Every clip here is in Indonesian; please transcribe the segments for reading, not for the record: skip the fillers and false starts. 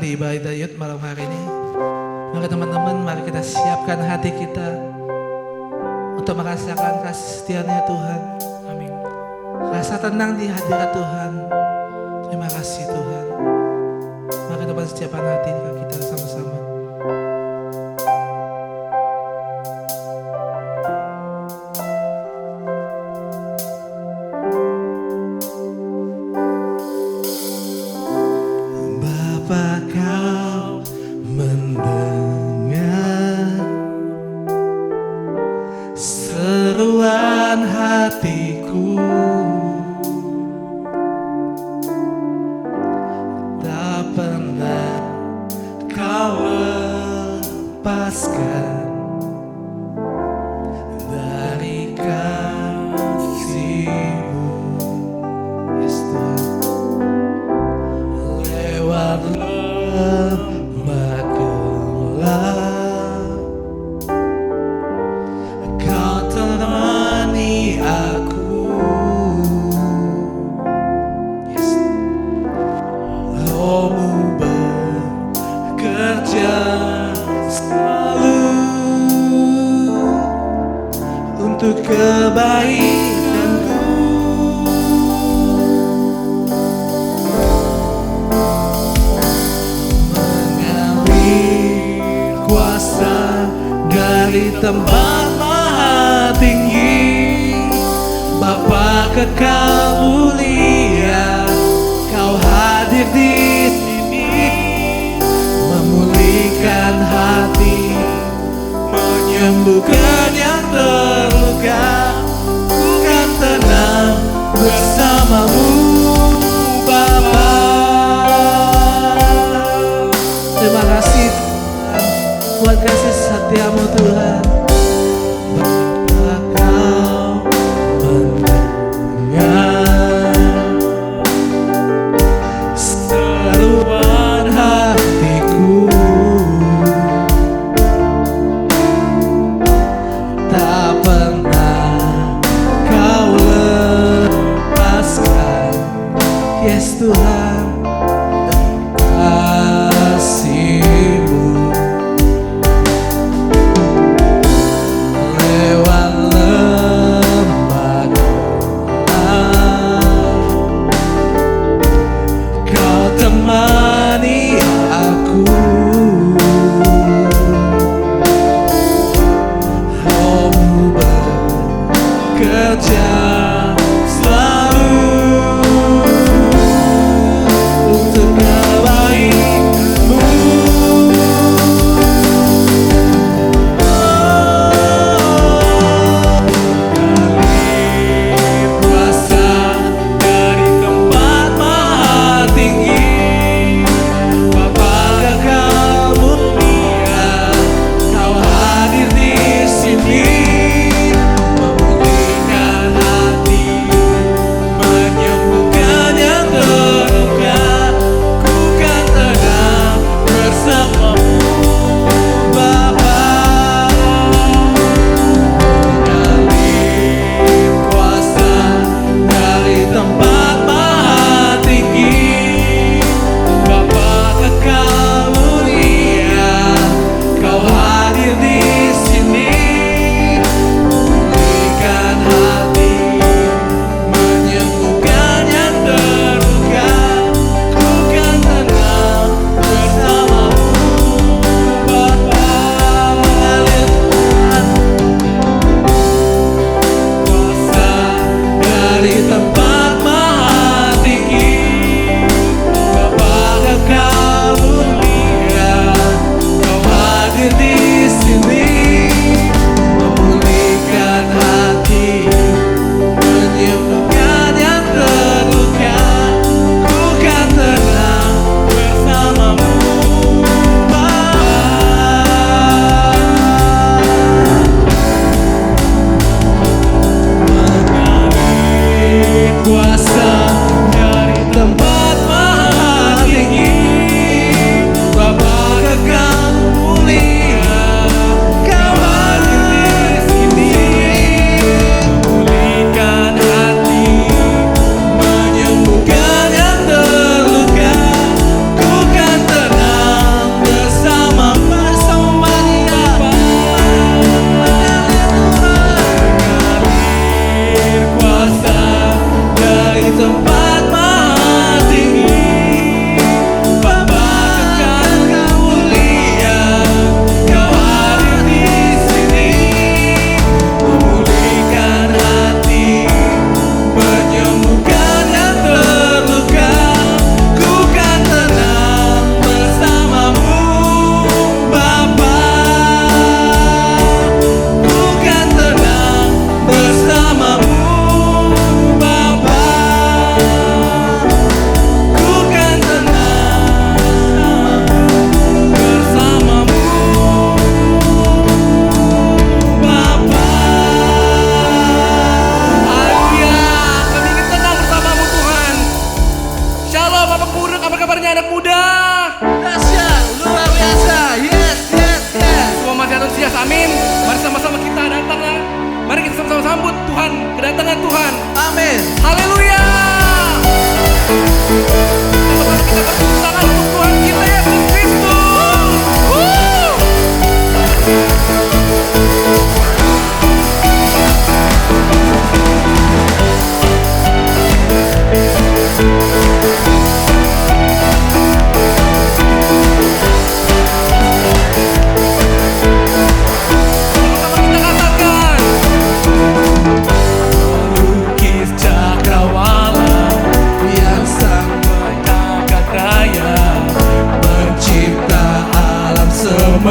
di ibadah Yud malam hari ini. Mari teman-teman, mari kita siapkan hati kita untuk merasakan kasih setia-Nya Tuhan. Amin. Rasa tenang di hadirat Tuhan. Terima kasih Tuhan. Mari teman siapkan hati kita sama-sama. Bapa, Kau mendengar seruan hatiku, tak pernah Kau lepaskan dari kasih-Mu. Yes, Tuhan. Lewat lembah gelap, Kau temani aku. Yes. Roh-Mu bekerja selalu untuk kebaikanku. Kuasa dari tempat maha tinggi, Bapa kekal mulia, Kau hadir di sini, memulihkan hati, menyembuhkan yang terluka. Ku kan tenang bersama-Mu, Bapa. Terima kasih buat kasih setia-Mu Tuhan. Bapa, Kau mendengar seruan hatiku, tak pernah Kau lepaskan. Yes Tuhan, kasih-Mu.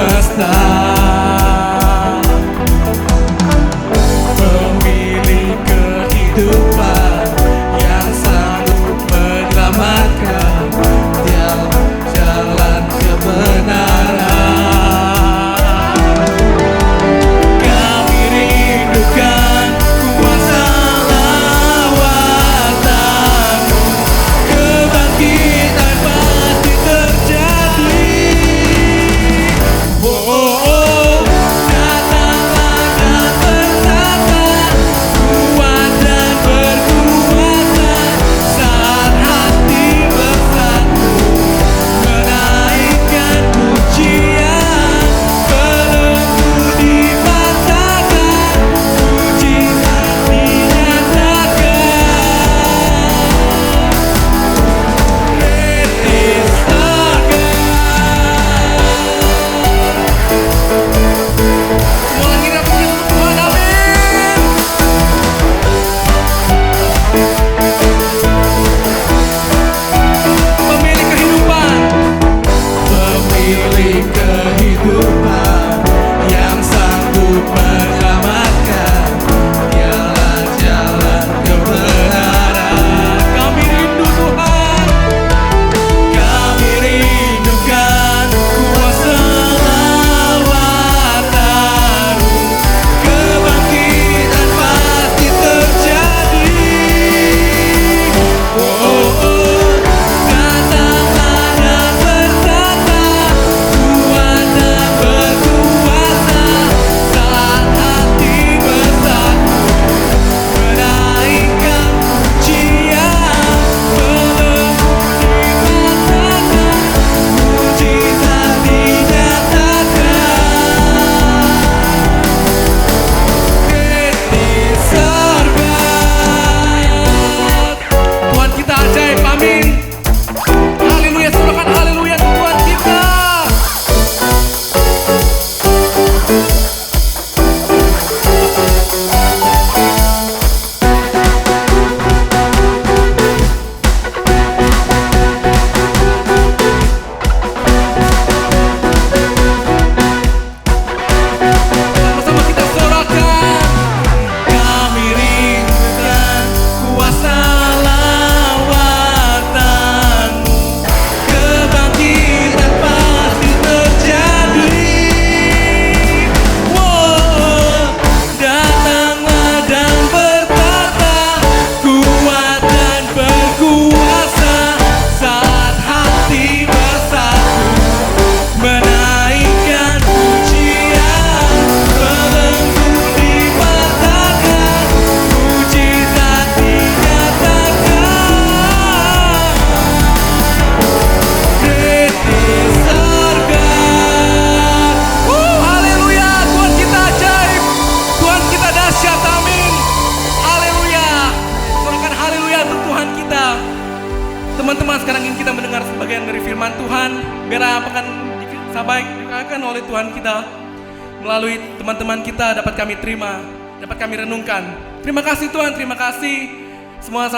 semesta, pemilik kehidupan yang sanggup menyelamatkan jalan kebenaran. Kami rindukan kuasa lawatan-Mu, kebangkitan pasti terjadi. Oh, oh, oh, datanglah dan bersama, kuat dan berkuasa, saat hati bersatu, menaikkan pujian, belenggu dipatahkan, mujizat dinyatakan. Rintis sorga. Semua lagi dapat puji untuk Tuhan, amin. Pemilik kehidupan, pemilik kehidupan yang sanggup menyelamatkan jalan-jalan kebenaran. Kami rindu Tuhan, kami rindukan kuasa lawatan-Mu, kebangkitan pasti terjadi. Oh, oh, oh, datanglah dan bersama, kuat dan berkuasa, saat hati bersatu, menaikkan pujian, belenggu dipatahkan, mujizat dinyatakan. Rintis sorga. Tuhan kita ajaib, amin. Haleluya, sorakan haleluya untuk Tuhan kita. Sama-sama kita sorakan. Kami rindukan kuasa lawatan-Mu, kebangkitan pasti terjadi. Wow, datanglah dan bertata, kuat dan berkuasa, saat hati bersatu, menaikkan pujian, belenggu dipatahkan, mujizat dinyatakan. Rintis sorga. Haleluya, Tuhan kita ajaib, Tuhan kita dahsyat, amin. Haleluya, sorakan haleluya untuk Tuhan kita. Teman-teman, sekarang ini kita mendengar sebagian dari firman Tuhan. Biar akan disampaikan oleh Tuhan kita melalui teman-teman kita, dapat kami terima, dapat kami renungkan. Terima kasih Tuhan, terima kasih. Semua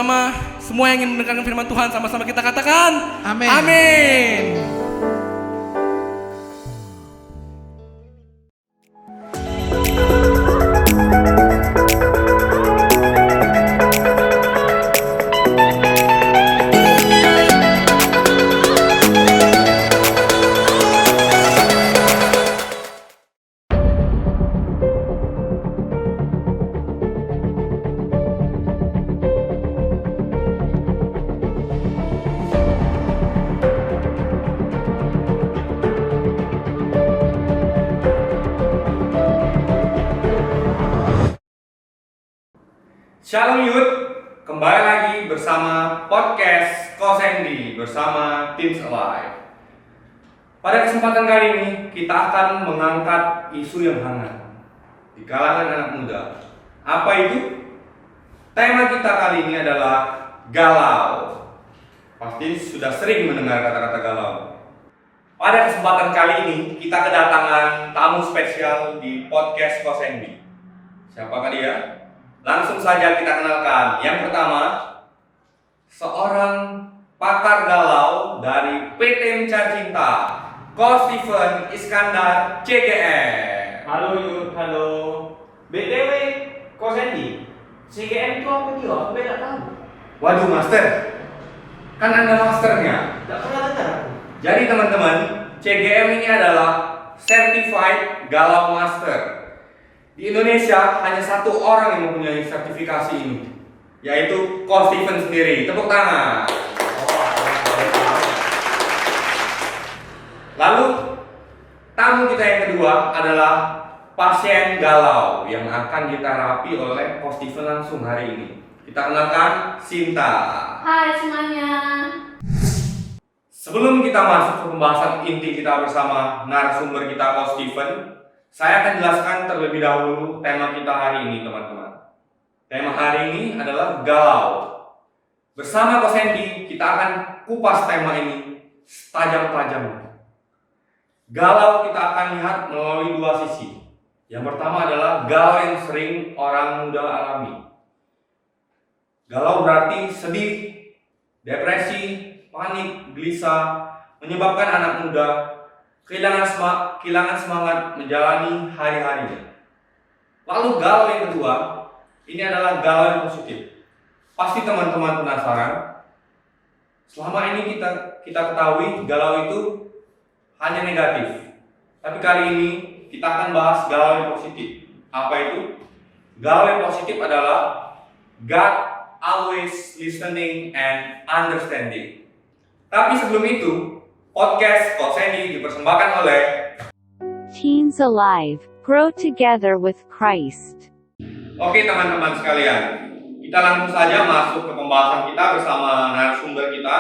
yang ingin mendengarkan firman Tuhan, sama-sama kita katakan Amin. Amin. Shalom Youth, kembali lagi bersama podcast Kosendi bersama Teens Alive. Pada kesempatan kali ini kita akan mengangkat isu yang hangat di kalangan anak muda. Apa itu? Tema kita kali ini adalah galau. Pasti sudah sering mendengar kata-kata galau. Pada kesempatan kali ini kita kedatangan tamu spesial di podcast Kosendi. Siapakah dia? Langsung saja kita kenalkan. Yang pertama, seorang pakar galau dari PT Mencar Cinta. Ko Steven Iskandar CGM. Halo Yud, halo. BTW, Ko Sandy, CGM itu apa dia? Aku tidak tahu. Waduh master, kan Anda masternya. Tidak pernah dengar aku. Jadi teman-teman, CGM ini adalah Certified Galau Master. Di Indonesia hanya satu orang yang mempunyai sertifikasi ini, yaitu Ko Steven sendiri. Tepuk tangan. Lalu tamu kita yang kedua adalah pasien galau yang akan diterapi oleh Ko Steven langsung hari ini. Kita kenalkan Sinta. Hai semuanya. Sebelum kita masuk ke pembahasan inti kita bersama narasumber kita Ko Steven, saya akan jelaskan terlebih dahulu tema kita hari ini, teman-teman. Tema hari ini adalah galau. Bersama Ko Sandy, kita akan kupas tema ini tajam-tajam. Galau kita akan lihat melalui dua sisi. Yang pertama adalah galau yang sering orang muda alami. Galau berarti sedih, depresi, panik, gelisah, menyebabkan anak muda kehilangan semangat menjalani hari-harinya. Lalu galau yang kedua, ini adalah galau yang positif. Pasti teman-teman penasaran. Selama ini kita ketahui galau itu hanya negatif. Tapi kali ini kita akan bahas galau yang positif. Apa itu? Galau yang positif adalah God always listening and understanding. Tapi sebelum itu, podcast Ko Sandy dipersembahkan oleh Teens Alive, grow together with Christ. Oke teman-teman sekalian, kita langsung saja masuk ke pembahasan kita bersama narasumber kita,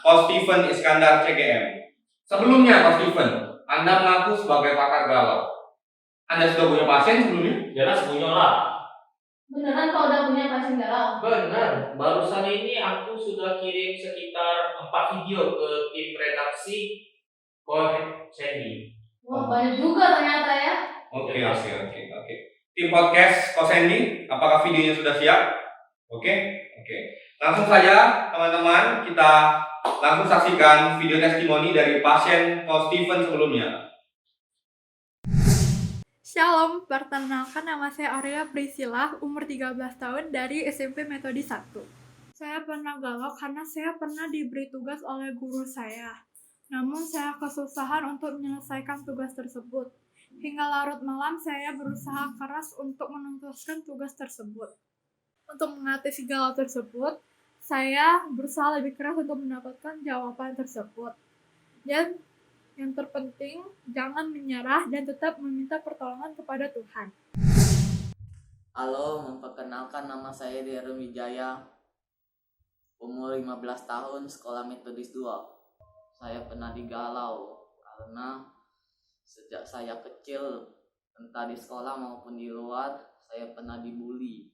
Ko Steven Iskandar CGM. Sebelumnya Ko Steven, Anda mengaku sebagai pakar galau. Anda sudah punya pasien sebelumnya? Jelas punya lah. Beneran kau udah punya pasien galau? Benar, barusan ini aku sudah kirim sekitar 4 video ke tim redaksi Ko Sandy. Wah banyak juga ternyata ya. Oke. Tim podcast Ko Sandy, apakah videonya sudah siap? Oke. Langsung saja teman-teman, kita langsung saksikan video testimoni dari pasien Ko Steven sebelumnya. Shalom, perkenalkan nama saya Aurelia Priscilla, umur 13 tahun dari SMP Metode 1. Saya pernah galau karena saya pernah diberi tugas oleh guru saya. Namun saya kesusahan untuk menyelesaikan tugas tersebut. Hingga larut malam saya berusaha keras untuk menuntaskan tugas tersebut. Untuk mengatasi galau tersebut, saya berusaha lebih keras untuk mendapatkan jawaban tersebut. Dan yang terpenting, jangan menyerah dan tetap meminta pertolongan kepada Tuhan. Halo, memperkenalkan nama saya Darren Wijaya, umur 15 tahun, sekolah Metodis 2. Saya pernah digalau karena sejak saya kecil, entah di sekolah maupun di luar, saya pernah dibully.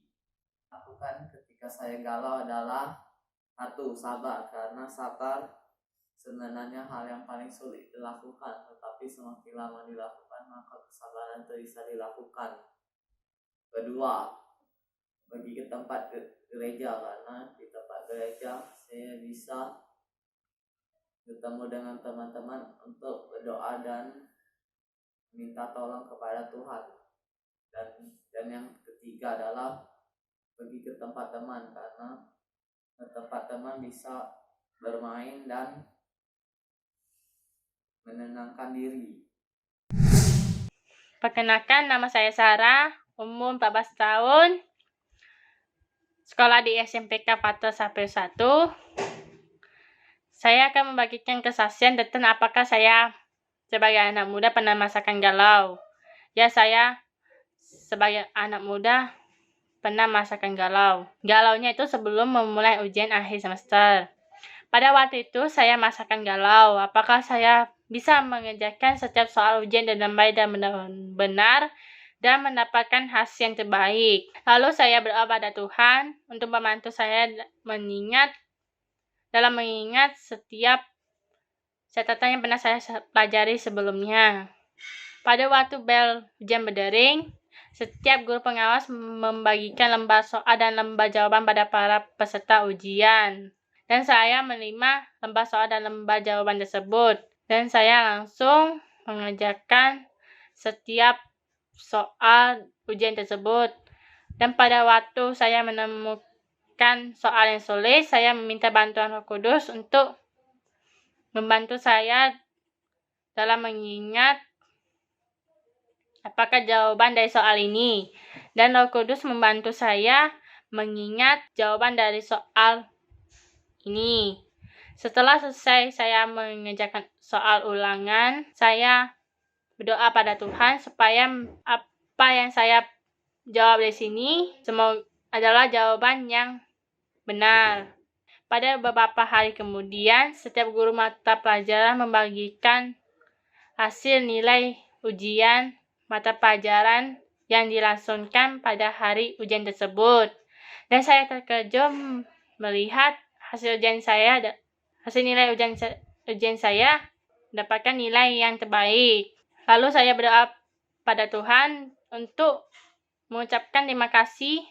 Lakukan ketika saya galau adalah satu, sabar, karena sabar sebenarnya hal yang paling sulit dilakukan, tetapi semakin lama dilakukan maka kesabaran itu bisa dilakukan. Kedua, pergi ke tempat gereja, karena di tempat gereja saya bisa bertemu dengan teman-teman untuk berdoa dan minta tolong kepada Tuhan. Dan yang ketiga adalah pergi ke tempat teman, karena ke tempat teman bisa bermain dan menenangkan diri. Perkenalkan, nama saya Sarah, umur 14 tahun, sekolah di SMPK Patel Sapir 1. Saya akan membagikan kesaksian tentang apakah saya sebagai anak muda pernah merasakan galau. Ya, saya sebagai anak muda pernah merasakan galau. Galaunya itu sebelum memulai ujian akhir semester. Pada waktu itu saya merasakan galau, apakah saya bisa mengerjakan setiap soal ujian dengan baik dan benar dan mendapatkan hasil yang terbaik. Lalu saya berdoa pada Tuhan untuk membantu saya mengingat setiap catatan yang pernah saya pelajari sebelumnya. Pada waktu bel ujian berdering, setiap guru pengawas membagikan lembar soal dan lembar jawaban pada para peserta ujian. Dan saya menerima lembar soal dan lembar jawaban tersebut. dan saya langsung mengerjakan setiap soal ujian tersebut. Dan pada waktu saya menemukan soal yang sulit, saya meminta bantuan Roh Kudus untuk membantu saya dalam mengingat apakah jawaban dari soal ini. Dan Roh Kudus membantu saya mengingat jawaban dari soal ini. Setelah selesai saya mengerjakan soal ulangan, saya berdoa pada Tuhan supaya apa yang saya jawab di sini semoga adalah jawaban yang benar. Pada beberapa hari kemudian, setiap guru mata pelajaran membagikan hasil nilai ujian mata pelajaran yang dilangsungkan pada hari ujian tersebut. Dan saya terkejut melihat hasil nilai ujian saya mendapatkan nilai yang terbaik. Lalu saya berdoa pada Tuhan untuk mengucapkan terima kasih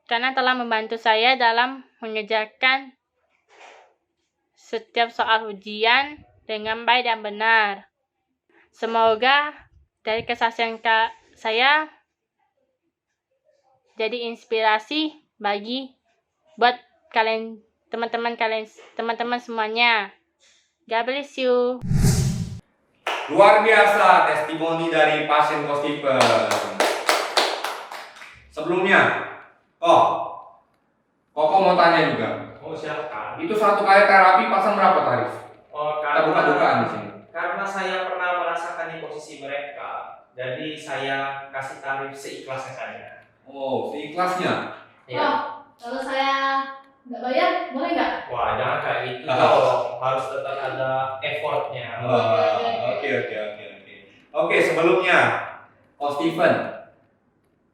karena telah membantu saya dalam mengerjakan setiap soal ujian dengan baik dan benar. Semoga dari kesaksian saya jadi inspirasi buat kalian teman-teman semuanya. God bless you. Luar biasa testimoni dari pasien Ko Stephen. Sebelumnya, Koko mau tanya juga. Oh, silakan. Itu satu kali terapi pasang berapa tarif? Oh, Kita buka-bukaan di sini. karena saya pernah merasakan di posisi mereka, jadi saya kasih tarif seikhlasnya saja. Oh, seikhlasnya. Ya. Kalau saya nggak bayar, boleh nggak? Wah, jangan kayak gitu dong. Harus tetap ada effortnya. Oke. Oke, sebelumnya, Ko Stephen,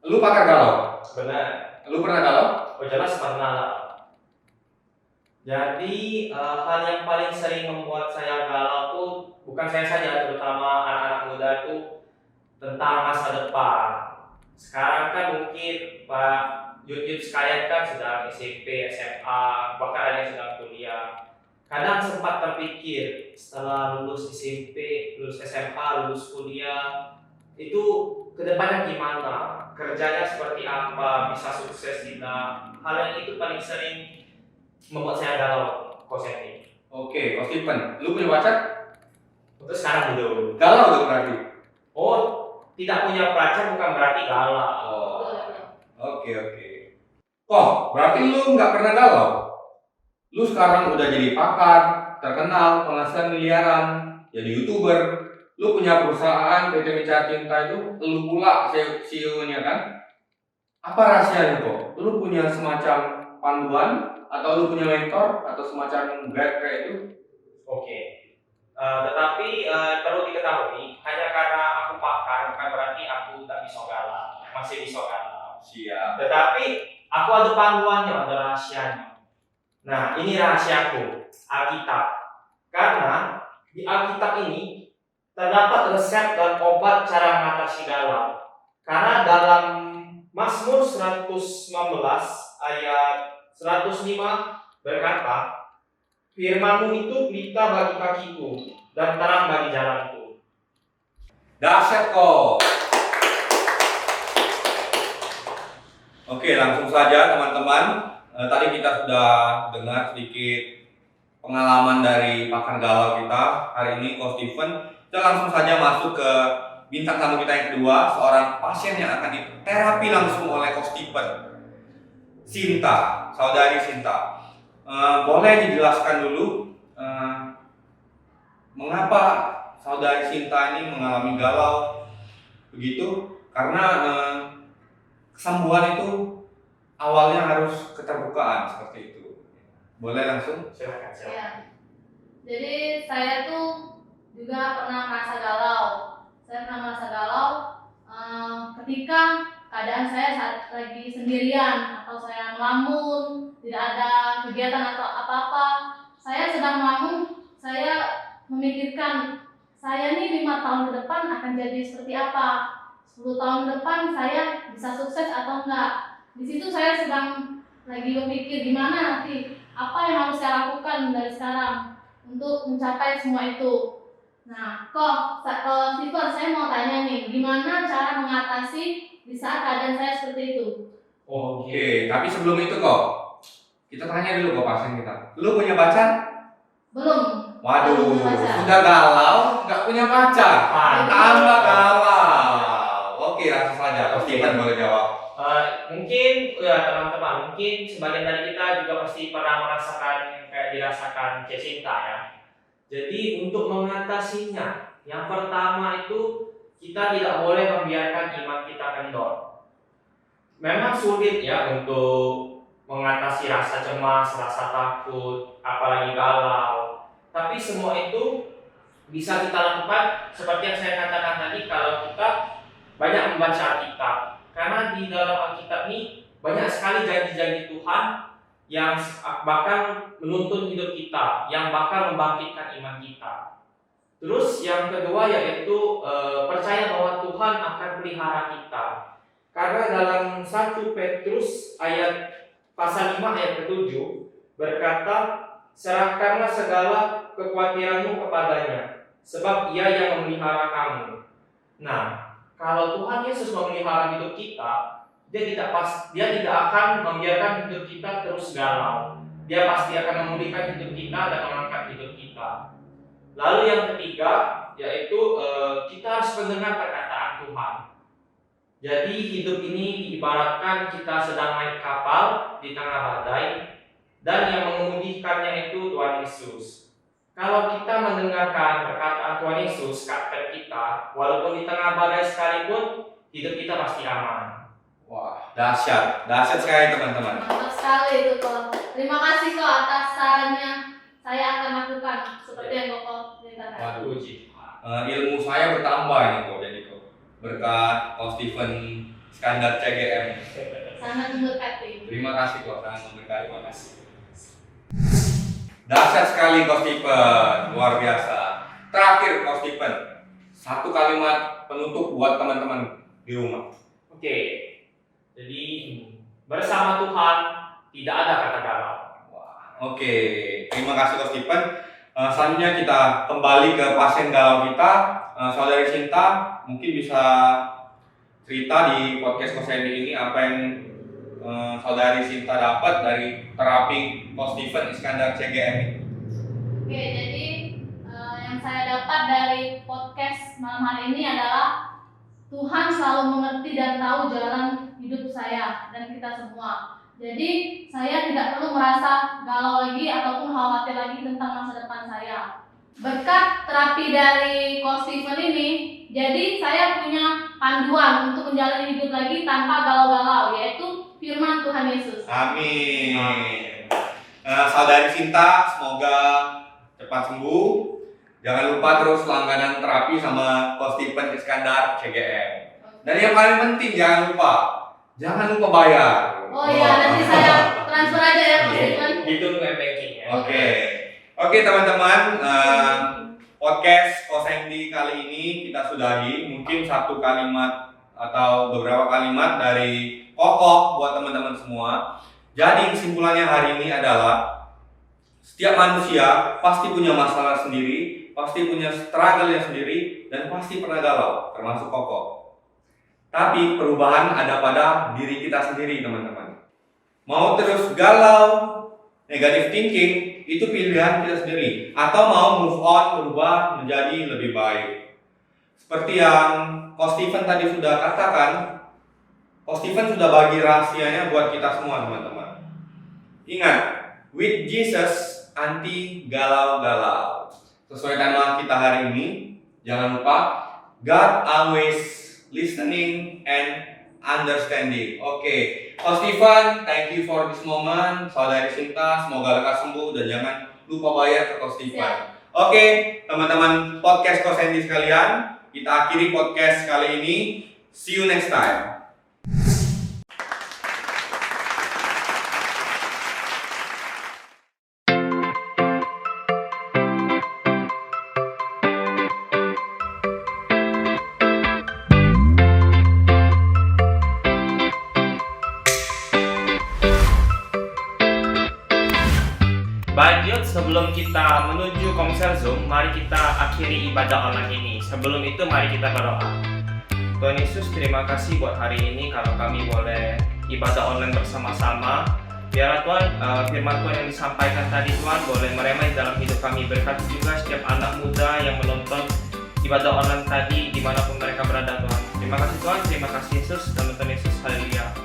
lu pakar galau? Benar. Lu pernah galau? Oh, jelas pernah lah. Jadi hal yang paling sering membuat saya galau tuh bukan saya saja, terutama anak-anak muda tuh tentang masa depan. Sekarang kan mungkin Pak YouTube sekalian kan sedang SMP, SMA, bahkan ada yang sedang kuliah. Kadang sempat terpikir setelah lulus SMP, lulus SMA, lulus kuliah, itu kedepannya gimana? Kerjanya seperti apa? Bisa sukses tidak? Hal yang itu paling sering membuat saya galau, Ko Sandy. Oke, Ko Stephen, lu punya pacar? Untuk sekarang belum. Galau dong berarti? Oh, tidak punya pacar bukan berarti galau. Oh, oke. Berarti lu nggak pernah galau? Lu sekarang udah jadi pakar, terkenal, penghasilan miliaran, jadi YouTuber. Lu punya perusahaan PT Mencari Cinta itu, lu pula CEO-nya kan? Apa rahasianya kok? Lu punya semacam panduan, atau lu punya mentor, atau semacam guide kayak itu? Oke. Tetapi perlu diketahui, hanya karena aku pakar bukan berarti aku tak bisa galau, masih bisa galau. Siap. Tetapi aku ada panduannya, ada rahasianya. Nah, ini rahasiaku, Alkitab. Karena di Alkitab ini terdapat resep dan obat cara mengatasi galau. Karena dalam Mazmur 119 ayat 105 berkata, firman-Mu itu pelita bagi kakiku dan terang bagi jalanku. Dahsyat kok. Oke, langsung saja teman-teman. Tadi kita sudah dengar sedikit pengalaman dari pakar galau kita. Hari ini Ko Stephen. Kita langsung saja masuk ke bintang tamu kita yang kedua, seorang pasien yang akan diterapi langsung oleh Ko Stephen. Sinta, saudari Sinta. Boleh dijelaskan dulu mengapa saudari Sinta ini mengalami galau begitu? Karena kesembuhan itu awalnya harus keterbukaan seperti itu. Boleh langsung? Silakan. Ya. Jadi saya tuh juga pernah merasa galau. Saya pernah merasa galau ketika keadaan saya saat lagi sendirian atau saya melamun, tidak ada kegiatan atau apa-apa. Saya sedang melamun, saya memikirkan saya nih 5 tahun ke depan akan jadi seperti apa. 10 tahun ke depan saya bisa sukses atau enggak. Di situ saya sedang lagi berpikir gimana nanti, apa yang harus saya lakukan dari sekarang. untuk mencapai semua itu. Nah, Steven, saya mau tanya nih, gimana cara mengatasi di saat keadaan saya seperti itu? Oke, tapi sebelum itu kok, kita tanya dulu kok pasien kita. Lu punya pacar? Belum. Waduh, Belum punya pacar. sudah galau, nggak punya pacar. Tambah galau. Oke, langsung saja. Coach Steven boleh jawab. Mungkin ya teman-teman, mungkin sebagian dari kita juga pasti pernah merasakan kayak dirasakan cinta ya. Jadi untuk mengatasinya, yang pertama itu kita tidak boleh membiarkan iman kita kendor. Memang sulit ya untuk mengatasi rasa cemas, rasa takut, apalagi galau. Tapi semua itu bisa kita lakukan seperti yang saya katakan tadi kalau kita banyak membaca Alkitab. Karena di dalam Alkitab ini banyak sekali janji-janji Tuhan yang bakal menuntun hidup kita, yang bakal membangkitkan iman kita. Terus yang kedua yaitu percaya bahwa Tuhan akan pelihara kita. Karena dalam 1 Petrus pasal 5 ayat ke-7 berkata, serahkanlah segala kekhawatiranmu kepadanya, sebab Ia yang memelihara kamu. Nah, kalau Tuhan Yesus memelihara hidup kita, Dia tidak akan membiarkan hidup kita terus galau. Dia pasti akan memulihkan hidup kita dan mengangkat hidup kita. Lalu yang ketiga yaitu kita harus mendengar perkataan Tuhan. Jadi hidup ini diibaratkan kita sedang naik kapal di tengah badai dan yang mengemudikannya itu Tuhan Yesus. Kalau kita mendengarkan perkataan Tuhan Yesus, kapten kita, walaupun di tengah badai sekalipun, hidup kita pasti aman. Wah, dahsyat sekali teman-teman. Mantap sekali itu kok. Terima kasih kok atas sarannya. Saya akan lakukan seperti yang kok ceritakan. Waduh, ilmu saya bertambah ini kok, jadi kok berkat Coach Steven Iskandar CGM. Sangat memberkati. Terima kasih kok, sangat memberkati. Terima kasih. Dahsyat sekali Coach Steven, luar biasa. Terakhir Coach Steven, satu kalimat penutup buat teman-teman di rumah. Oke, jadi bersama Tuhan tidak ada kata galau. Oke, terima kasih Coach Steven. Selanjutnya kita kembali ke pasien galau kita. Saudari Sinta mungkin bisa cerita di podcast Coach Andy ini apa yang Saudari Sinta dapat dari terapi Coach Steven Iskandar CGM ini. Oke, jadi yang saya dapat dari podcast malam hari ini adalah Tuhan selalu mengerti dan tahu jalan hidup saya dan kita semua. Jadi saya tidak perlu merasa galau lagi ataupun khawatir lagi tentang masa depan saya. Berkat terapi dari Coach Steven ini, jadi saya punya panduan untuk menjalani hidup lagi tanpa galau-galau, yaitu firman Tuhan Yesus. Amin. Saudari Sinta, semoga cepat sembuh. Jangan lupa terus langganan terapi sama Coach Steven Iskandar CGM. Dan yang paling penting jangan lupa bayar. Oh iya, nanti saya transfer aja ya Coach Steven. Itu banking ya. Oke teman-teman, podcast Coach Andy kali ini kita sudahi. Mungkin satu kalimat atau beberapa kalimat dari Koko buat teman-teman semua. Jadi kesimpulannya hari ini adalah setiap manusia pasti punya masalah sendiri, pasti punya struggle-nya sendiri, dan pasti pernah galau, termasuk Koko. Tapi perubahan ada pada diri kita sendiri teman-teman. Mau terus galau, negative thinking, itu pilihan kita sendiri. Atau mau move on, berubah menjadi lebih baik. Seperti yang Coach Steven tadi sudah katakan, Coach Steven sudah bagi rahasianya buat kita semua teman-teman. Ingat, with Jesus anti galau-galau. Sesuai tema kita hari ini, jangan lupa God always listening and understanding. Oke, Coach Steven, thank you for this moment. Saudari Sinta, semoga lekas sembuh dan jangan lupa bayar ke Coach Steven. Oke, teman-teman podcast Coach Andy sekalian, kita akhiri podcast kali ini. See you next time. Lanjut sebelum sebelum kita menuju konser Zoom, mari kita akhiri ibadah online ini. Sebelum itu mari kita berdoa. Tuhan Yesus, terima kasih buat hari ini kalau kami boleh ibadah online bersama-sama. Biarlah Tuhan, firman Tuhan yang disampaikan tadi Tuhan boleh meremeh dalam hidup kami. Berkati juga setiap anak muda yang menonton ibadah online tadi dimanapun mereka berada Tuhan. Terima kasih Tuhan, terima kasih Yesus, dan Tuhan Yesus, haleluya.